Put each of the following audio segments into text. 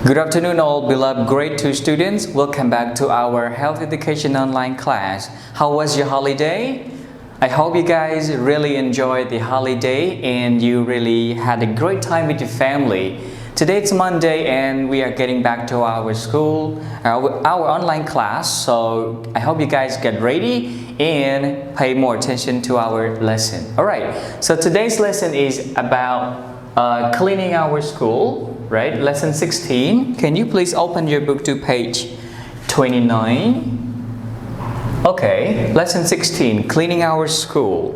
Good afternoon all beloved grade 2 students. Welcome back to our health education online class. How was your holiday? I hope you guys really enjoyed the holiday and you really had a great time with your family. Today it's Monday and we are getting back to our school, our online class. So I hope you guys get ready and pay more attention to our lesson. Alright, so today's lesson is about cleaning our school. Right, lesson 16. Can you please open your book to page 29? Okay, lesson 16, cleaning our school.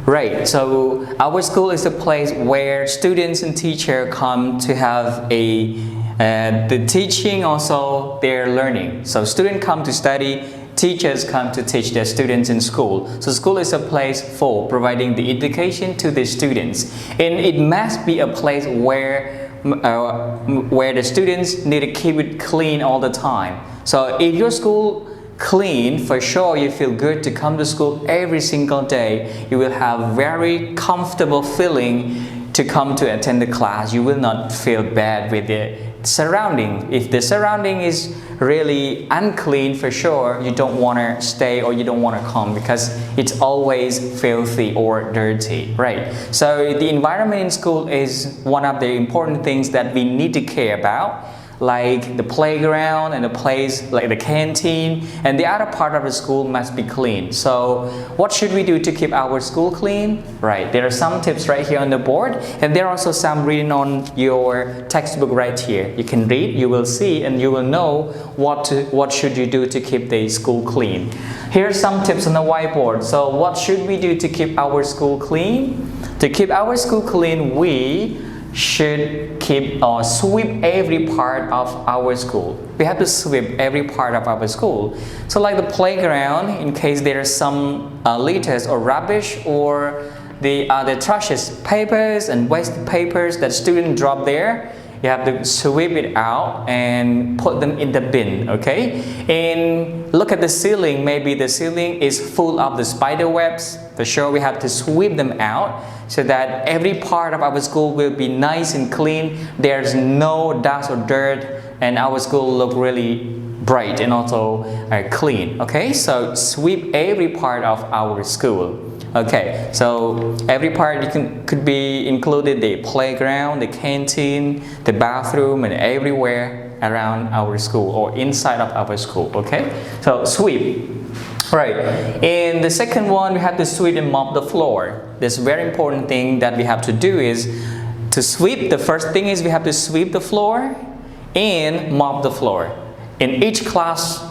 Right, so our school is a place where students and teachers come to have the teaching, also their learning. So students come to study, teachers come to teach their students in school. So school is a place for providing the education to the students. And it must be a place where the students need to keep it clean all the time. So if your school clean, for sure you feel good to come to school every single day. You will have very comfortable feeling to come to attend the class. You will not feel bad with the surrounding. If the surrounding is really unclean, for sure you don't want to stay or you don't want to come because it's always filthy or dirty, right? So the environment in school is one of the important things that we need to care about, like the playground and the place like the canteen, and the other part of the school must be clean. So what should we do to keep our school clean? Right, there are some tips right here on the board, and there are also some written on your textbook right here. You can read, you will see, and you will know what should you do to keep the school clean. Here are some tips on the whiteboard. So what should we do to keep our school clean? To keep our school clean, we should keep or sweep every part of our school. We have to sweep every part of our school. So like the playground, in case there are some litters or rubbish or the trashes, papers and waste papers that students drop there, you have to sweep it out and put them in the bin, okay? And look at the ceiling. Maybe the ceiling is full of the spider webs. For sure we have to sweep them out so that every part of our school will be nice and clean. There's no dust or dirt and our school will look really bright and also clean, okay? So sweep every part of our school. Okay, so every part could be included the playground, the canteen, the bathroom, and everywhere around our school or inside of our school, okay? So sweep. Right, and the second one, we have to sweep and mop the floor. This very important thing that we have to do is to sweep. The first thing is we have to sweep the floor and mop the floor. In each class,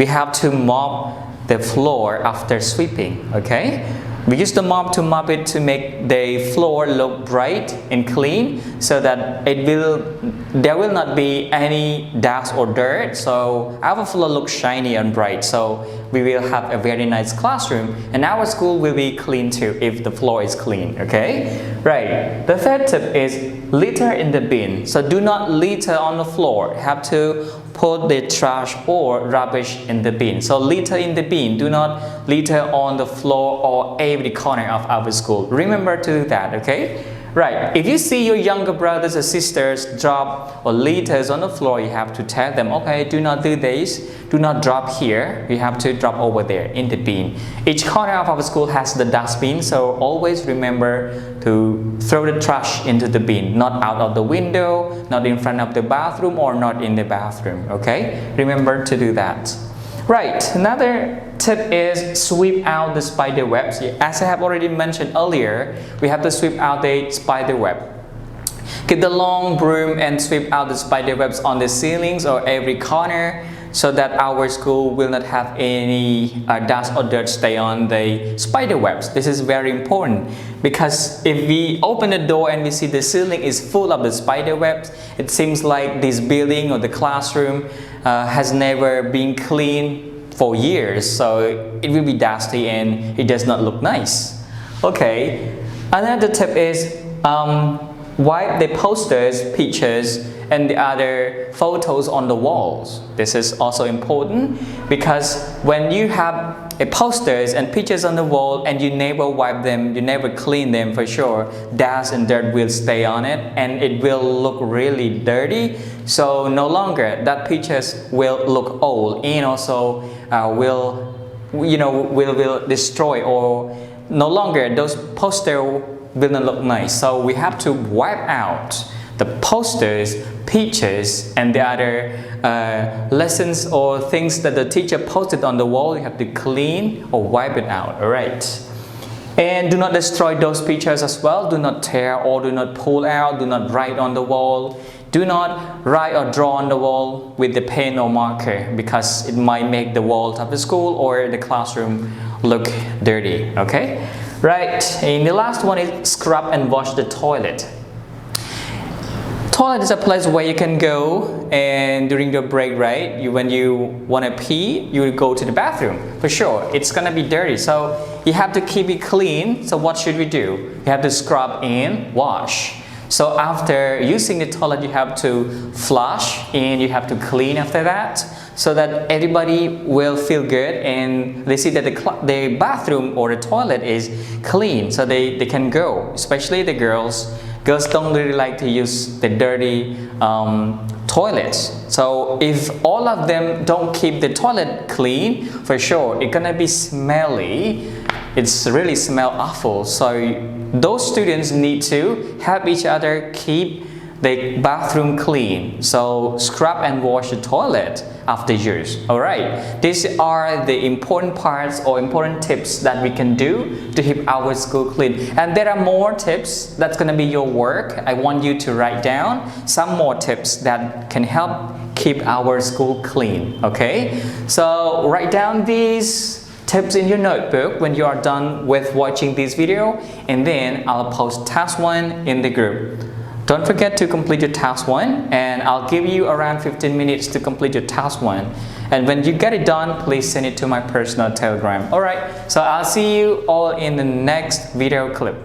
we have to mop the floor after sweeping, okay? We use the mop to mop it to make the floor look bright and clean so that there will not be any dust or dirt. So our floor looks shiny and bright. So we will have a very nice classroom and our school will be clean too if the floor is clean, okay? Right. The third tip is litter in the bin. So do not litter on the floor. You have to put the trash or rubbish in the bin. So litter in the bin. Do not litter on the floor or every corner of our school. Remember to do that, okay? Right. If you see your younger brothers or sisters drop or litters on the floor, you have to tell them, okay, do not do this. Do not drop here. You have to drop over there in the bin. Each corner of our school has the dustbin, so always remember to throw the trash into the bin, not out of the window, not in front of the bathroom, or not in the bathroom, okay? Remember to do that. Right, another tip is sweep out the spider webs. As I have already mentioned earlier, we have to sweep out the spider web. Get the long broom and sweep out the spider webs on the ceilings or every corner so that our school will not have any dust or dirt stay on the spider webs. This is very important because if we open the door and we see the ceiling is full of the spider webs, it seems like this building or the classroom has never been cleaned for years, so it will be dusty and it does not look nice. Okay, another tip is wipe the posters, pictures, and the other photos on the walls. This is also important because when you have posters and pictures on the wall and you never wipe them, you never clean them, for sure dust and dirt will stay on it and it will look really dirty. So no longer that pictures will look old and also will destroy, or no longer those posters will not look nice. So we have to wipe out the posters, pictures, and the other lessons or things that the teacher posted on the wall. You have to clean or wipe it out. Alright, and do not destroy those pictures as well. Do not tear or do not pull out. Do not write on the wall. Do not write or draw on the wall with the pen or marker, because it might make the walls of the school or the classroom look dirty. Okay, right, and the last one is scrub and wash the toilet. Toilet is a place where you can go and during your break, right? When you want to pee, you go to the bathroom. For sure, it's gonna be dirty, so you have to keep it clean. So what should we do? You have to scrub and wash. So after using the toilet, you have to flush and you have to clean after that, so that everybody will feel good and they see that the bathroom or the toilet is clean, so they can go, especially the girls. Girls don't really like to use the dirty toilets. So if all of them don't keep the toilet clean, for sure it's gonna be smelly. It's really smell awful. So those students need to help each other keep the bathroom clean. So scrub and wash the toilet after use. Alright, these are the important parts or important tips that we can do to keep our school clean. And there are more tips that's gonna be your work. I want you to write down some more tips that can help keep our school clean. Okay, so write down these tips in your notebook when you are done with watching this video, and then I'll post task 1 in the group. Don't forget to complete your task 1, and I'll give you around 15 minutes to complete your task 1. And when you get it done, please send it to my personal Telegram. Alright, so I'll see you all in the next video clip.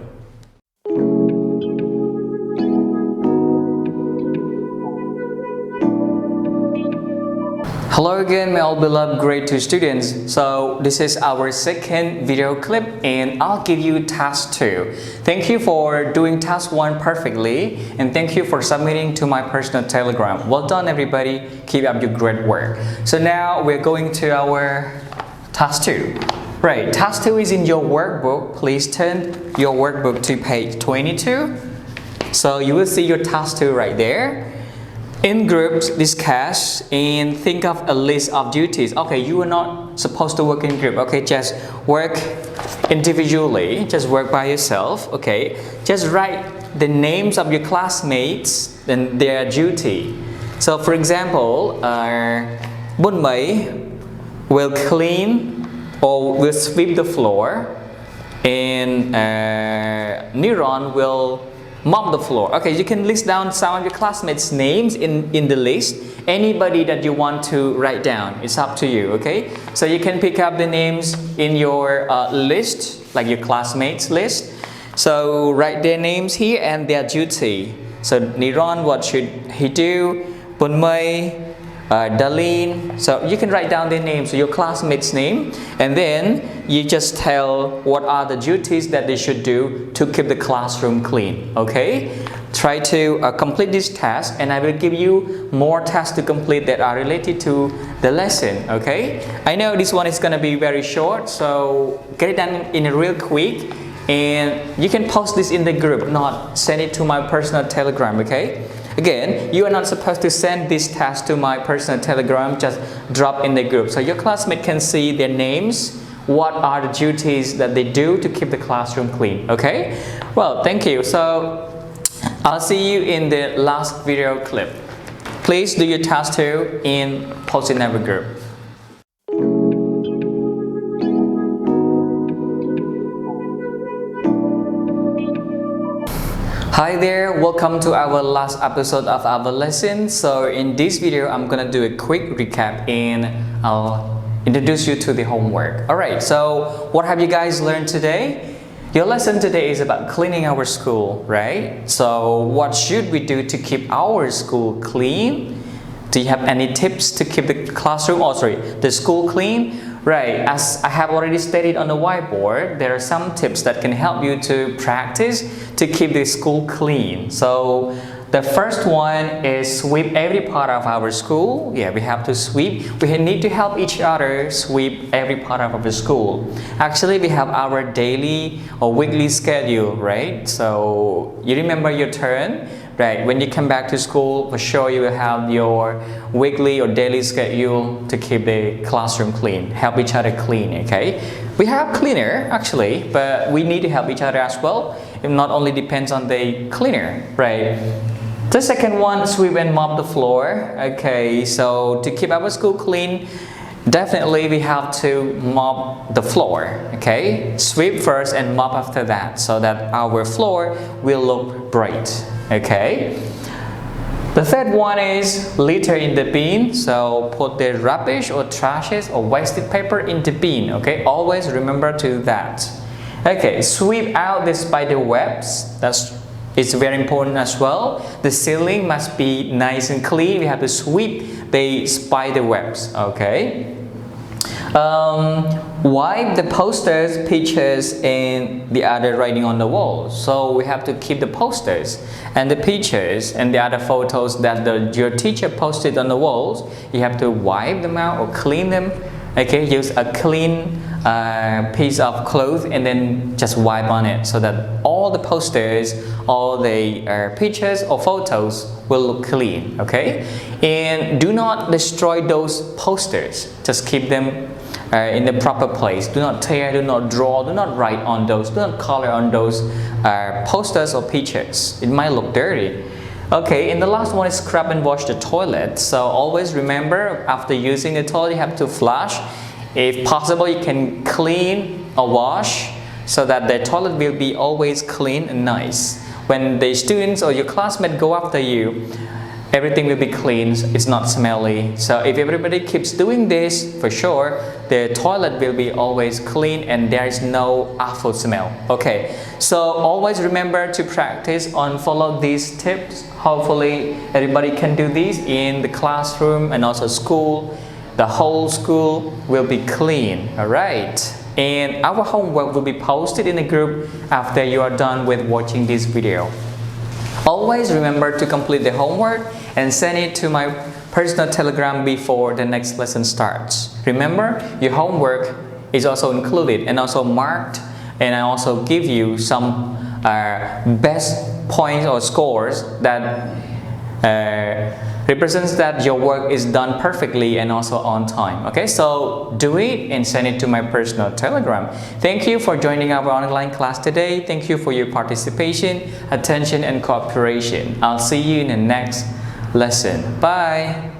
Hello again, my all beloved grade 2 students. So this is our second video clip and I'll give you task 2. Thank you for doing task 1 perfectly, and thank you for submitting to my personal Telegram. Well done everybody, keep up your great work. So now we're going to our task 2. Right, task 2 is in your workbook. Please turn your workbook to page 22. So you will see your task 2 right there. In groups, discuss and think of a list of duties. Okay, you are not supposed to work in group. Okay, just work individually. Just work by yourself. Okay, just write the names of your classmates and their duty. So, for example, Bun Mei will clean or will sweep the floor, and Niron will mop the floor. Okay, you can list down some of your classmates' names in the list. Anybody that you want to write down, it's up to you. Okay, so you can pick up the names in your list, like your classmates list. So write their names here and their duty. So Niron, what should he do? Bunmei, Darlene. So you can write down their names, so your classmates' name, and then you just tell what are the duties that they should do to keep the classroom clean. Okay, try to complete this task, and I will give you more tasks to complete that are related to the lesson. Okay, I know this one is going to be very short, so get it done in a real quick, and you can post this in the group, not send it to my personal Telegram. Okay, again, you are not supposed to send this task to my personal Telegram, just drop in the group so your classmate can see their names, what are the duties that they do to keep the classroom clean. Okay, well, thank you. So I'll see you in the last video clip. Please do your task 2 and post in our group. Hi there, welcome to our last episode of our lesson. So in this video, I'm gonna do a quick recap and I'll introduce you to the homework. Alright, so what have you guys learned today? Your lesson today is about cleaning our school, right? So what should we do to keep our school clean? Do you have any tips to keep the classroom, the school clean? Right, as I have already stated on the whiteboard, there are some tips that can help you to practice to keep the school clean. So the first one is sweep every part of our school. Yeah, we have to sweep. We need to help each other sweep every part of our school. Actually, we have our daily or weekly schedule, right? So you remember your turn, right? When you come back to school, for sure you will have your weekly or daily schedule to keep the classroom clean. Help each other clean, okay? We have cleaner actually, but we need to help each other as well. It not only depends on the cleaner, right? The second one, sweep and mop the floor. Okay, so to keep our school clean, definitely we have to mop the floor. Okay, sweep first and mop after that, so that our floor will look bright. Okay. The third one is litter in the bin. So put the rubbish or trashes or wasted paper in the bin. Okay, always remember to do that. Okay, sweep out the spider webs. It's very important as well. The ceiling must be nice and clean. We have to sweep the spider webs. Okay. Wipe the posters, pictures, and the other writing on the wall. So we have to keep the posters and the pictures and the other photos that your teacher posted on the walls. You have to wipe them out or clean them. Okay, use a clean piece of cloth and then just wipe on it so that all the posters, all the pictures or photos will look clean. Okay, and do not destroy those posters. Just keep them in the proper place. Do not tear, do not draw, do not write on those, do not color on those posters or pictures. It might look dirty. Okay, and the last one is scrub and wash the toilet. So always remember, after using the toilet, you have to flush. If possible, you can clean or wash so that the toilet will be always clean and nice. When the students or your classmates go after you, everything will be clean, it's not smelly. So if everybody keeps doing this, for sure, the toilet will be always clean and there is no awful smell. Okay, so always remember to practice and follow these tips. Hopefully everybody can do these in the classroom and also school. The whole school will be clean, all right? And our homework will be posted in the group after you are done with watching this video. Always remember to complete the homework and send it to my personal Telegram before the next lesson starts. Remember, your homework is also included and also marked, and I also give you some best points or scores that represents that your work is done perfectly and also on time. Okay, so do it and send it to my personal Telegram. Thank you for joining our online class today. Thank you for your participation, attention, and cooperation. I'll see you in the next lesson. Bye.